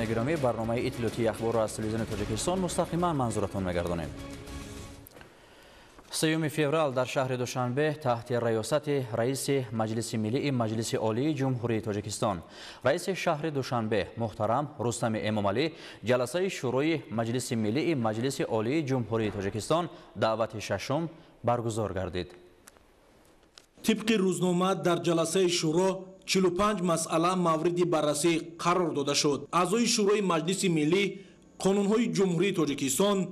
بینندگان گرامی، برنامه اطلاعاتی اخبار را از تلویزیون تاجیکستان مستقیما منظورتان می‌گردانیم. 3 فوریه در شهر دوشنبه تحت ریاست رئیس مجلس ملی مجلس عالی جمهوری تاجیکستان، رئیس شهر دوشنبه محترم رستم امامعلی، جلسه شورای مجلس ملی مجلس عالی جمهوری تاجیکستان دعوت ششم برگزار گردید. طبق روزنامه در جلسه شورا 45 مسئله مورد بررسی قرار داده شد. اعضای شورای مجلس ملی قانون‌های جمهوری تاجیکستان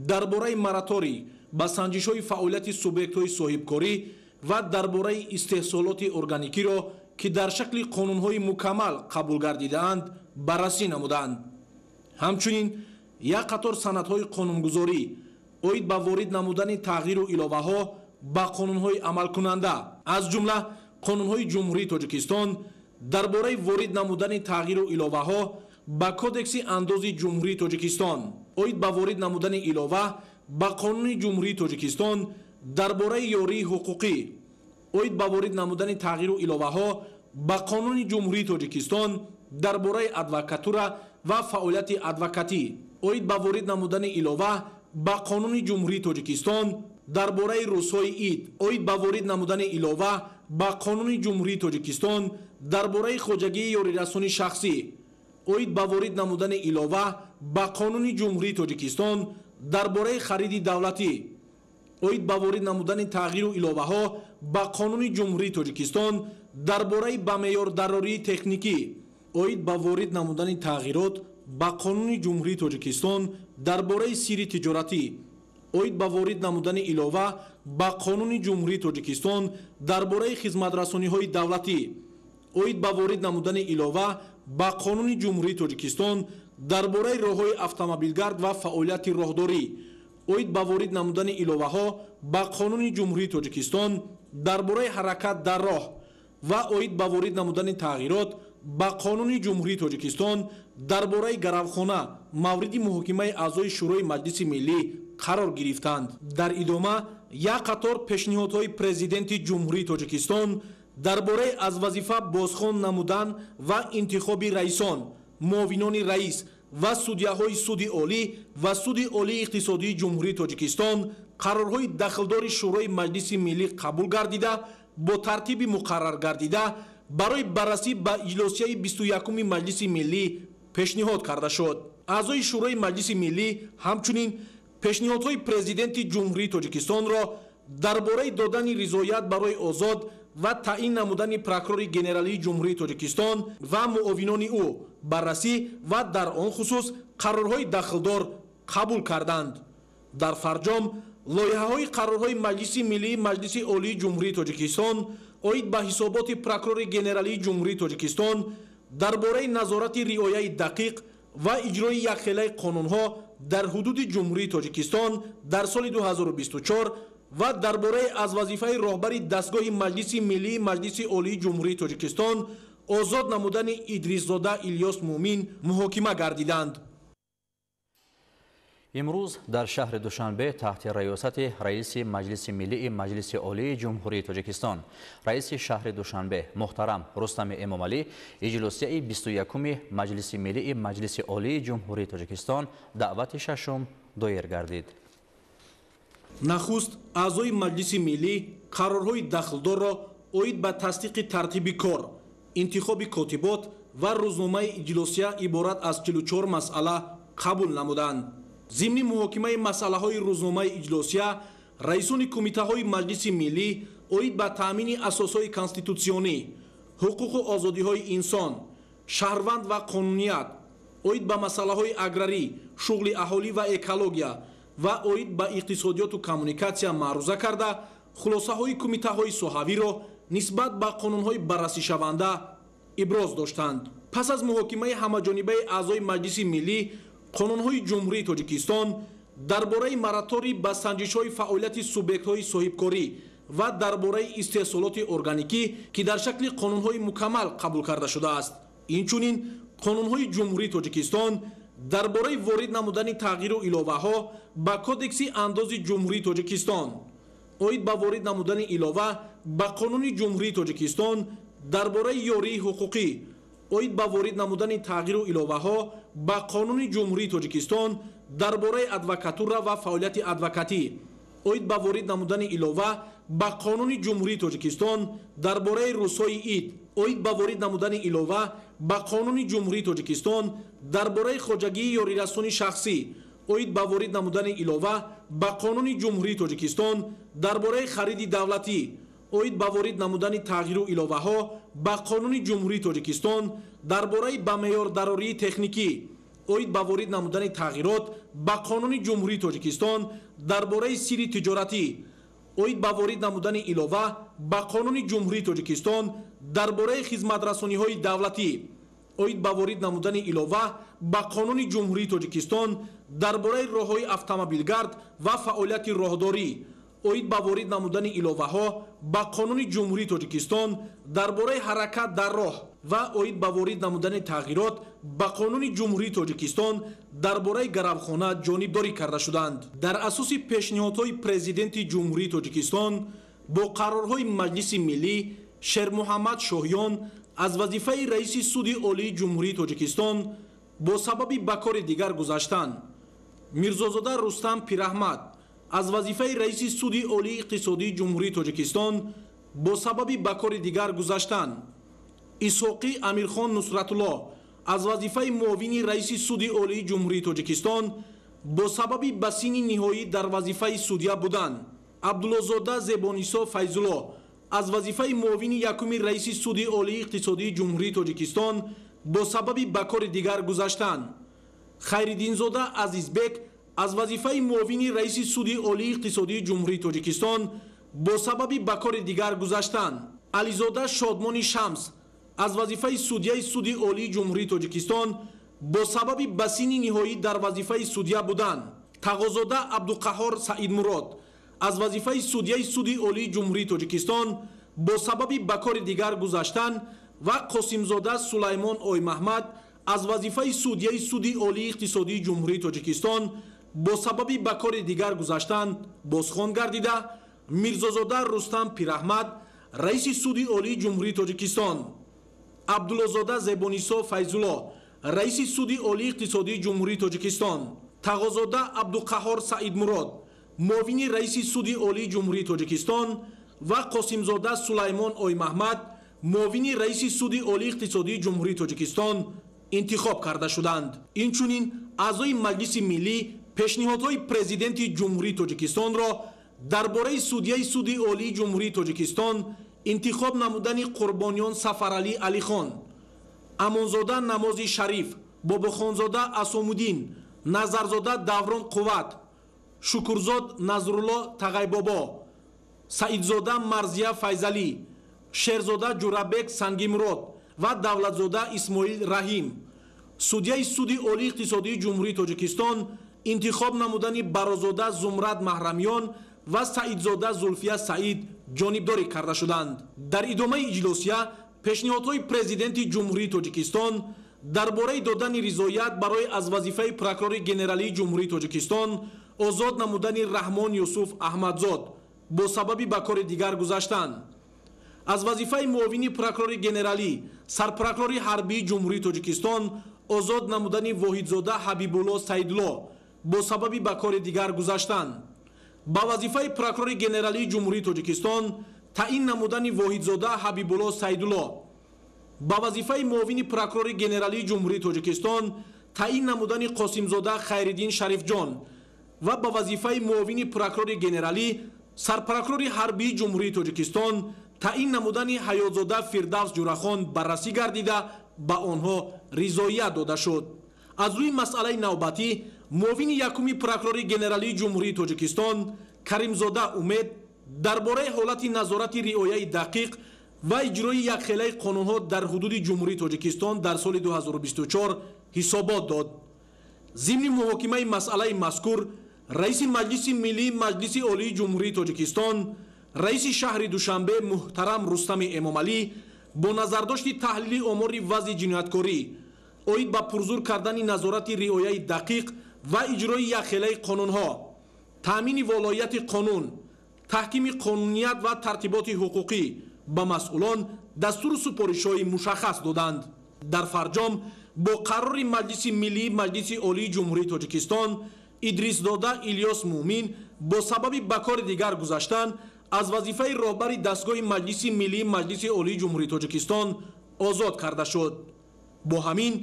درباره مراتوری با سنجش‌های فعالیت سوبیکت‌های صاحبکاری و درباره استحصالات ارگانیکی را که در شکل قانون‌های مکمل قبول گردیده‌اند بررسی نمودند. همچنین یک قطار سندهای قانونگذاری اوید به وارد نمودن تغییر و الоваҳо با قانون‌های عمل کننده از جمله قانون‌های جمهوری تاجیکستان درباره وارد نمودن تغییر و الоваҳо با کودکس انداز جمهوری تاجیکستان اوید به وارد نمودن الова با قانون جمهوری تاجیکستان درباره یاری حقوقی اوید به وارد نمودن تغییر و الоваҳо با قانون جمهوری تاجیکستان درباره ادوکاتورا و فعالیت ادوکاتی اوید به وارد نمودن الова با قانون جمهوری تاجیکستان درباره روزهای عید اوید به وارد نمودن الова با قانون جمهوری تاجیکستان درباره خوجگی یاری رسانی شخصی اوید به وارد نمودن الова با قانون جمهوری تاجیکستان درباره خرید دولتی اوید به وارد نمودن تغییر و الоваҳо با قانون جمهوری تاجیکستان درباره با معیار ضروری تکنیکی اوید به وارد نمودن تغییرات با قانون جمهوری تاجیکستان درباره سیر تجارتی اوید به وارد نمودن الова با قانون جمهوری تاجیکستان درباره خدمترسانی‌های دولتی اوید به وارد نمودن الова با قانون جمهوری تاجیکستان درباره راه‌های автомобилгард و فعالیت راهداری اوید به وارد نمودن الоваҳо با قانون جمهوری تاجیکستان درباره حرکت در راه و اوید به وارد نمودن تغییرات با قانون جمهوری تاجیکستان درباره گروخانه مورد محاکمه اعضای شورای مجلس ملی قرار گرفتند. در ادامه یک قطار پیشنهادهای پرزیدنت جمهوری تاجیکستان درباره از وظیفه بازخوان نمودن و انتخاب رئیسان، معاونان رئیس و судяҳои суди олӣ ва суди олии иқтисодии ҷумҳурии тоҷикистон қарорҳои дахлдори шӯрои маҷлиси миллӣ қабул гардида бо тартиби муқаррар гардида барои баррасӣ ба иҷлосияи 21-уми маҷлиси миллӣ пешниҳод карда шуд. аъзои шӯрои маҷлиси миллӣ ҳамчунин пешниҳодҳои президенти ҷумҳурии тоҷикистонро дарбораи додани ризоят барои озод و تعیین نمودن پروکورور گنرالی جمهوری تاجیکستان و معاونان او بررسی و در آن خصوص قرارهای دخلدار قبول کردند. در فرجام لایحه‌های قرارهای مجلس ملی مجلس عالی جمهوری تاجیکستان اوید به حسابات پروکورور گنرالی جمهوری تاجیکستان درباره نظارت رعایت دقیق و اجرای یکخیله قانونها در حدود جمهوری تاجیکستان در سال 2024 و درباره از وظیفه راهبری دستگاه مجلس ملی مجلس عالی جمهوری تاجیکستان آزاد نمودن ادریس‌زاده الیاس مومین محاکمه گردیدند. امروز در شهر دوشنبه تحت ریاست رئیس مجلس ملی مجلس عالی جمهوری تاجیکستان، رئیس شهر دوشنبه محترم رستم امامعلی، اجلاسیه 21 مجلس ملی مجلس عالی جمهوری تاجیکستان دعوت ششم دایر گردید. نخست اعضای مجلس ملی قرارهای دخلدار را اوید به تصدیق ترتیب کار، انتخاب کاتبات و روزنامه اجلاسیه عبارت از 44 مسئله قبول نمودند. ضمن محاکمه مسئله های روزنامه اجلاسیه، رئیسان کمیته های مجلس ملی اوید به تامین اساس های کانستیتوسیونی، حقوق و آزادی های انسان، شهروند و قانونیت، اوید به مسئله های اگراری، شغل اهالی و اکولوژیا و اوید با اقتصادیات و کمونیکاسیا معروضه کرده خلاصه های کمیته های صحوی را نسبت به قانون های بررسی شونده ابراز داشتند. پس از محاکمه همه‌جانبه اعضای مجلس ملی قانون های جمهوری تاجیکستان درباره مراتوری با سنجش های فعالیت سوبیکت های صاحبکاری و درباره استحصالات ارگانیکی که در شکل قانون های مکمل قبول کرده شده است. اینچنین قانون های جمهوری تاجیکستان درباره وارد نمودن تغییر و الоваҳо با کودکس انداز جمهوری تاجیکستان اوید به وارد نمودن الова با قانون جمهوری تاجیکستان درباره یاری حقوقی оид ба ворид намудани тағйиру иловаҳо ба қонуни ҷумҳурии тоҷикистон дар бораи адвокатура ва фаъолияти адвокатӣ, оид ба ворид намудани илова ба қонуни ҷумҳурии тоҷикистон дар бораи рӯзҳои ид, оид ба ворид намудани илова ба қонуни ҷумҳурии тоҷикистон дар бораи хоҷагии ёрирасони шахсӣ, оид ба ворид намудани илова ба қонуни ҷумҳурии тоҷикистон дар бораи хариди давлатӣ, оид ба ворид намудани тағйиру иловаҳо ба қонуни ҷумҳурии тоҷикистон дар бораи ба меъёрдарории техникӣ, оид ба ворид намудани тағйирот ба қонуни ҷумҳурии тоҷикистон дар бораи сирри тиҷоратӣ, оид ба ворид намудани илова ба қонуни ҷумҳурии тоҷикистон дар бораи хизматрасониҳои давлатӣ, оид ба ворид намудани илова ба қонуни ҷумҳурии тоҷикистон дар бораи роҳҳои автомобилгард ва фаъолияти роҳдорӣ, оид ба ворид намудани иловаҳо ба қонуни ҷумҳурии тоҷикистон дар бораи ҳаракат дар роҳ ва оид ба ворид намудани тағйирот ба қонуни ҷумҳурии тоҷикистон дар бораи гаравхона ҷонибдорӣ карда шуданд. Дар асоси пешниҳодҳои президенти ҷумҳурии тоҷикистон бо қарорҳои Маҷлиси Миллӣ Шермуҳаммад Шоҳён аз вазифаи раиси суди олии ҷумҳурии тоҷикистон бо сабаби ба кори дигар гузаштан, Мирзозода Рустам Пираҳмад аз вазифаи раиси суди олии иқтисодии ҷумҳурии тоҷикистон бо сабаби ба кори дигар гузаштан, Исҳоқӣ Амирхон Нусратулло аз вазифаи муовини раиси суди олии ҷумҳурии тоҷикистон бо сабаби ба синни ниҳоӣ дар вазифаи судя будан, Абдуллозода Зебонисо Файзулло аз вазифаи муовини якуми раиси суди олии иқтисодии ҷумҳурии тоҷикистон бо сабаби ба кори дигар гузаштан, Хайриддинзода Азизбек аз вазифаи муовини раиси суди олии иқтисодии ҷумҳурии тоҷикистон бо сабаби ба кори дигар гузаштан, Ализода Шодмони Шамс аз вазифаи судяи суди олии ҷумҳурии тоҷикистон бо сабаби ба синни ниҳоӣ дар вазифаи судя будан, Тағозода Абдуқаҳҳор Саидмурод аз вазифаи судяи суди олии ҷумҳурии тоҷикистон бо сабаби ба кори дигар гузаштан ва Қосимзода Сулаймон Оймаҳмад аз вазифаи судяи суди олии иқтисодии ҷумҳурии тоҷикистон бо сабаби ба кори дигар гузаштан бозхон гардида, Мирзозода Рустам Пираҳмад раиси суди олии ҷумҳурии тоҷикистон, Абдуллозода Зебонисо Файзулло раиси суди олии иқтисодии ҷумҳурии тоҷикистон, Тағозода Абдуқаҳҳор Саидмурод муовини раиси суди олии ҷумҳурии тоҷикистон ва Қосимзода Сулаймон Оймаҳмад муовини раиси суди олии иқтисодии ҷумҳурии тоҷикистон интихоб карда шуданд. Инчунин аъзои Маҷлиси Миллӣ пешниҳодҳои президенти ҷумҳурии тоҷикистонро дар бораи судяи суди олии ҷумҳурии тоҷикистон интихоб намудани Қурбониён Сафаралӣ Алихон, Амонзода Намози Шариф, Бобохонзода Асомуддин, Назарзода Даврон Қувват, Шукурзод Назрулло Тағайбобо, Саидзода Марзия Файзалӣ, Шерзода Ҷурабек Сангимурод ва Давлатзода Исмоил Раҳим, судяи суди олии иқтисодии ҷумҳурии тоҷикистон интихоб намудани Барозода Зумрад Маҳрамён ва Саидзода Зулфия Саид ҷонибдорӣ карда шуданд. Дар идомаи иҷлосия пешниҳодҳои президенти ҷумҳурии тоҷикистон дар бораи додани ризоят барои аз вазифаи прокурори генералии ҷумҳурии тоҷикистон озод намудани Раҳмон Юсуф Аҳмадзод бо сабаби ба кори дигар гузаштан, аз вазифаи муовини прокурори генералӣ сарпрокурори ҳарбии ҷумҳурии тоҷикистон озод намудани Воҳидзода Ҳабибулло Саидулло бо сабаби ба кори дигар гузаштан, ба вазифаи прокурори генералии ҷумҳурии тоҷикистон таъин намудани Воҳидзода Ҳабибулло Саидулло, ба вазифаи муовини прокурори генералии ҷумҳурии тоҷикистон таъин намудани Қосимзода Хайриддин Шарифҷон ва ба вазифаи муовини прокурори генералӣ сарпрокурори ҳарбии ҷумҳурии тоҷикистон таъин намудани Ҳаётзода Фирдавс Ҷурахон баррасӣ гардида ба онҳо ризоият дода шуд. аз рӯи масъалаи навбатӣ муовини якуми прокурори генералии ҷумҳурии тоҷикистон Каримзода Умед дар бораи ҳолати назорати риояи дақиқ ва иҷрои якхелаи қонунҳо дар ҳудуди ҷумҳурии тоҷикистон дар соли 2024 ҳисобот дод. зимни муҳокимаи масъалаи мазкур раиси Маҷлиси Миллии Маҷлиси Олии ҷумҳурии тоҷикистон раиси шаҳри Душанбе муҳтарам Рустами Эмомалӣ бо назардошти таҳлили омори вазъи ҷинояткорӣ оид ба пурзур кардани назорати риояи дақиқ ва иҷрои якхелаи қонунҳо, таъмини волояти қонун, таҳкими қонуният ва тартиботи ҳуқуқӣ ба масъулон дастуру супоришҳои мушаххас доданд. дар фарҷом бо қарори маҷлиси миллии маҷлиси олии ҷумҳурии тоҷикистон идрисдода Ильёс Муъмин бо сабаби ба кори дигар гузаштан аз вазифаи роҳбари дастгоҳи маҷлиси миллии маҷлиси олии ҷумҳурии тоҷикистон озод карда шуд. бо ҳамин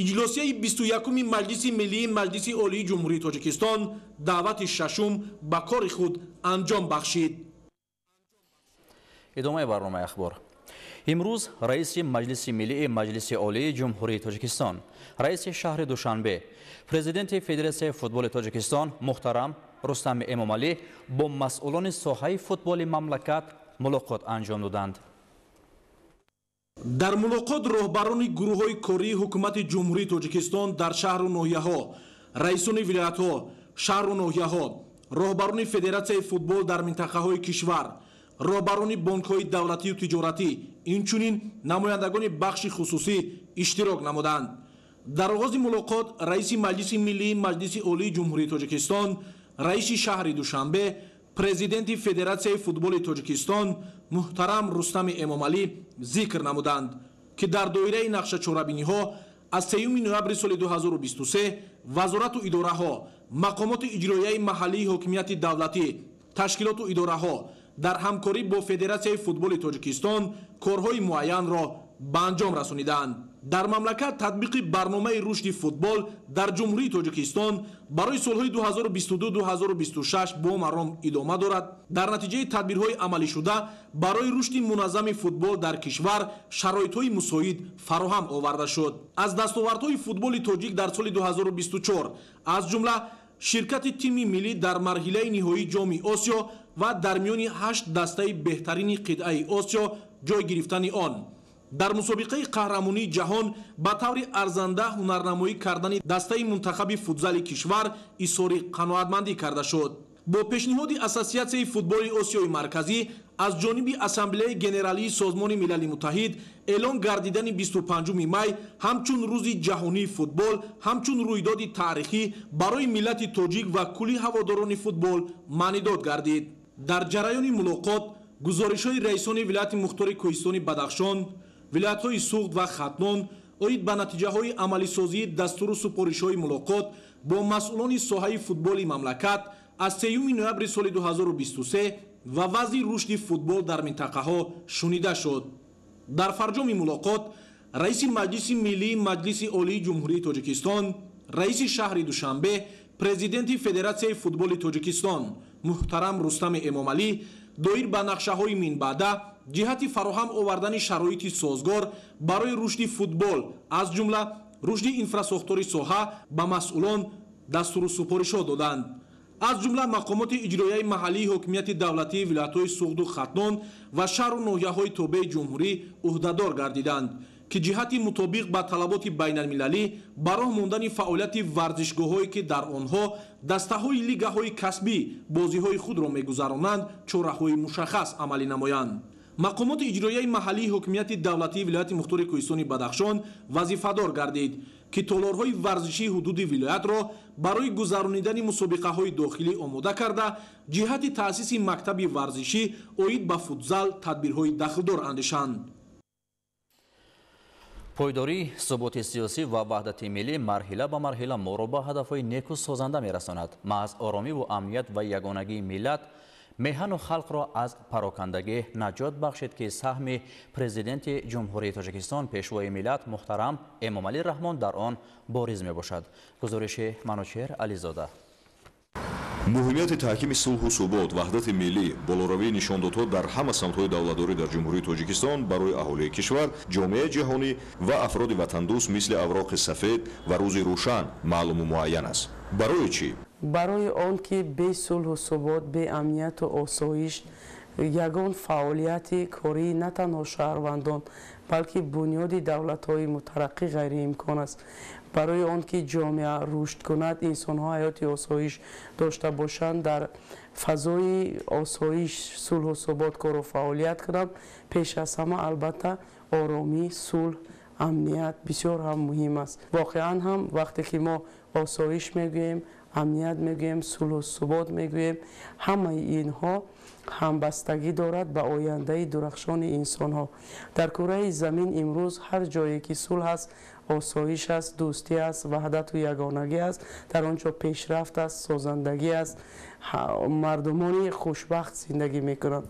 иҷлосияи 21-уми маҷлиси миллии маҷлиси олии ҷумҳурии тоҷикистон даъвати шашум ба кори худ анҷом бахшид. идомаи барномаи ахбор. имрӯз раиси маҷлиси миллии маҷлиси олии ҷумҳурии тоҷикистон, раиси шаҳри Душанбе, президенти Федератсияи футболи Тоҷикистон муҳтарам Рустами Эмомалӣ бо масъулони соҳаи футболи мамлакат мулоқот анҷом доданд. дар мулоқот роҳбарони гурӯҳҳои кории ҳукумати ҷумҳурии тоҷикистон дар шаҳру ноҳияҳо, раисони вилоятҳо, шаҳру ноҳияҳо, роҳбарони федератсияи футбол дар минтақаҳои кишвар, роҳбарони бонкҳои давлатию тиҷоратӣ, инчунин намояндагони бахши хусусӣ иштирок намуданд. дар оғози мулоқот раиси маҷлиси миллии маҷлиси олии ҷумҳурии тоҷикистон, раиси шаҳри Душанбе, президенти Федератсияи футболи Тоҷикистон муҳтарам Рустами Эмомалӣ зикр намуданд, ки дар доираи нақшачорабиниҳо аз 3 ноябри соли 2023 вазорату идораҳо, мақомоти иҷроияи маҳаллии ҳокимияти давлатӣ, ташкилоту идораҳо дар ҳамкорӣ бо Федератсияи футболи Тоҷикистон корҳои муайянро ба анҷом расониданд. дар мамлакат татбиқи барномаи рушди футбол дар ҷумҳурии Тоҷикистон барои солҳои 2022-2026 бо маром идома дорад. дар натиҷаи тадбирҳои амалишуда барои рушди муназзами футбол дар кишвар шароитҳои мусоид фароҳам оварда шуд. аз дастовардҳои футболи тоҷик дар соли 2024 аз ҷумла ширкати тими миллӣ дар марҳилаи ниҳоии ҷоми Осиё ва дар миёни 8 дастаи беҳтарини қитъаи Осиё ҷой гирифтани он, дар мусобиқаи қаҳрамонии ҷаҳон ба таври арзанда ҳунарнамоӣ кардани дастаи мунтахаби футзали кишвар изҳори қаноатмандӣ карда шуд. бо пешниҳоди Ассотсиатсияи футболи Осиёи марказӣ аз ҷониби Ассамблеяи генералии Созмони Милали Муттаҳид эълон гардидани 25 май ҳамчун рӯзи ҷаҳонии футбол ҳамчун рӯйдоди таърихӣ барои миллати тоҷик ва кулли ҳаводорони футбол маънидод гардид. дар ҷараёни мулоқот гузоришҳои раисони вилояти мухтори Кӯҳистони Бадахшон, вилоятҳои Суғд ва Хатнон оид ба натиҷаҳои амалисозии дастуру супоришҳои мулоқот бо масъулони соҳаи футболи мамлакат аз 3 ноябри соли 2023 ва вазъи рушди футбол дар минтақаҳо шунида шуд. дар фарҷоми мулоқот раиси маҷлиси миллии маҷлиси олии ҷумҳурии Тоҷикистон, раиси шаҳри Душанбе, президенти Федератсияи футболи Тоҷикистон муҳтарам Рустами Эмомалӣ доир ба нақшаҳои минбаъда ҷиҳати фароҳам овардани шароити созгор барои рушди футбол аз ҷумла рушди инфрасохтори соҳа ба масъулон дастуру супоришҳо доданд. аз ҷумла мақомоти иҷроияи маҳаллии ҳокимияти давлатии вилоятҳои Суғду Хатнон ва шаҳру ноҳияҳои тобеи ҷумҳурӣ ӯҳдадор гардиданд, ки ҷиҳати мутобиқ ба талаботи байналмилалӣ ба роҳ мондани фаъолияти варзишгоҳҳое ки дар онҳо дастаҳои лигаҳои касбӣ бозиҳои худро мегузаронанд чораҳои мушаххас амалӣ намоянд. мақомоти иҷроияи маҳаллии ҳокимияти давлатии вилояти мухтори Кӯҳистони Бадахшон вазифадор гардид, ки толорҳои варзишии ҳудуди вилоятро барои гузаронидани мусобиқаҳои дохилӣ омода карда ҷиҳати таъсиси мактаби варзишӣ оид ба футзал тадбирҳои дахлдор андешанд. пойдорӣ, суботи сиёсӣ ва ваҳдати миллӣ марҳила ба марҳила моро ба ҳадафҳои неку созанда мерасонад. маҳз оромиву амният ва ягонагии миллат меҳану халқро аз парокандагӣ наҷот бахшед, ки саҳми президенти ҷумҳурии Тоҷикистон пешвои миллат муҳтарам Эмомалӣ Раҳмон дар он бориз мебошад. гузориши Манучер Ализода. муҳимияти таҳкими сулҳу субот, ваҳдати миллӣ, болоравии нишондодҳо дар ҳама самтҳои давлатдорӣ дар ҷумҳурии Тоҷикистон барои аҳолии кишвар, ҷомеаи ҷаҳонӣ ва афроди ватандӯст мисли авроқи сафед ва рӯзи рӯшан маълуму муайян аст. барои чӣ? барои он ки бе сулҳу субот, бе амнияту осоиш ягон фаъолияти корӣ на танҳо шаҳрвандон, балки бунёди давлатҳои мутараққӣ ғайриимкон аст. барои он ки ҷомеа рушд кунад, инсонҳо ҳаёти осоиш дошта бошанд, дар фазои осоиш, сулҳу субот кору фаъолият кунанд, пеш аз ҳама албатта оромӣ, сулҳ, амният бисёр ҳам муҳим аст. воқеан ҳам вақте ки мо осоиш мегӯем, امنیت میگوییم، صلح و ثبات میگوییم. همه اینها همبستگی دارد به آینده درخشان انسان ها. در کره زمین امروز هر جایی که صلح است، آسایش است، دوستی است، وحدت و یگانگی است، در آنجا پیشرفت است، سازندگی است، مردمانی خوشبخت زندگی میکنند.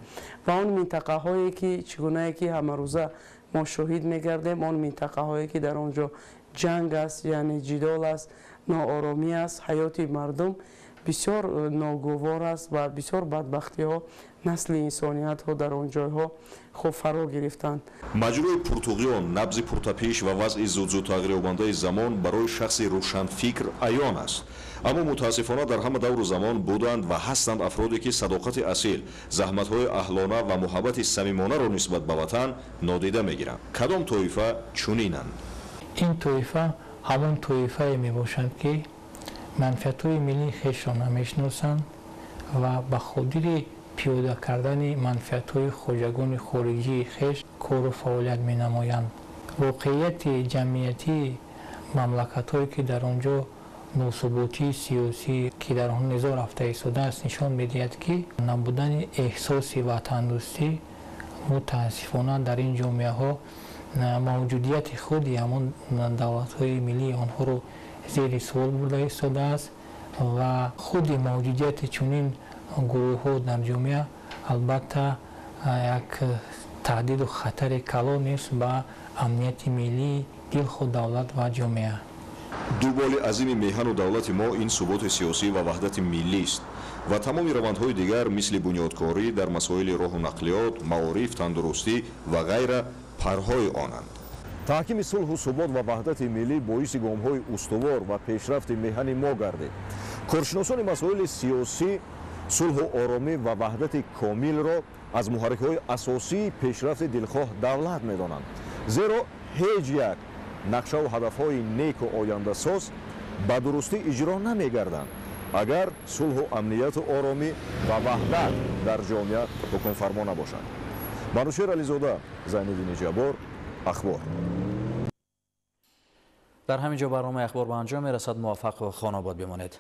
و آن منطقه هایی که چگونه که همه روزه ما شاهد میگردیم، آن منطقه هایی که در آنجا جنگ است، یعنی جدال است، ناآرامی است، حیات مردم بسیار ناگوار است و بسیار بدبختی ها نسل انسانیت ها در آن جایها خوب فرا گرفتند. маҷрӯи пуртуғиён, набзи пуртапеш ва вазъи зуд-зуд тағйирёбандаи замон барои шахси рӯшанфикр аён аст. аммо мутаассифона дар ҳама давру замон буданд ва ҳастанд афроде ки садоқати асил, заҳматҳои аҳлона ва муҳаббати самимонаро нисбат ба ватан нодида мегиранд. кадом тоифа чунинанд? ин тоифа ҳамон тоифае мебошанд ки манфиатҳои миллии хешро намешиносанд ва ба хотири пиёда кардани манфиатҳои хоҷагони хориҷии хеш кору фаъолият менамоянд. воқеияти ҷамъиятии мамлакатҳое ки дар он ҷо носуботии сиёсӣ ки дар он низоъ рафта истодааст нишон медиҳад ки набудани эҳсоси ватандӯстӣ мутаассифона дар ин ҷомеаҳо мавҷудияти худи ҳамон давлатҳои миллии онҳоро зери суол бурда истодааст ва худи мавҷудияти чунин гурӯҳҳо дар ҷомеа албатта як таҳдиду хатари калон нест ба амнияти миллии дилхо давлат ва ҷомеа. ду боли азими меҳану давлати мо ин суботи сиёсӣ ва ваҳдати миллист ва тамоми равандҳои дигар мисли бунёдкорӣ дар масоили роҳу нақлиёт, маориф, тандурустӣ ва гайра парҳои онанд. таҳкими сулҳу субот ва ваҳдати миллӣ боиси гомҳои устувор ва пешрафти меҳани мо гардид. коршиносони масоили сиёсӣ сулҳу оромӣ ва ваҳдати комилро аз муҳаррикҳои асосии пешрафти дилхоҳ давлат медонанд. зеро ҳеҷ як нақшаву ҳадафҳои неку ояндасоз ба дурустӣ иҷро намегарданд агар сулҳу амнияту оромӣ ва ваҳдат дар ҷомеа ҳукмфармо набошад. манушер ализода, зайниддини ҷаббор, ахбор. در همین جا برنامه اخبار به انجام میرسد. موفق و خان‌آباد بمانید.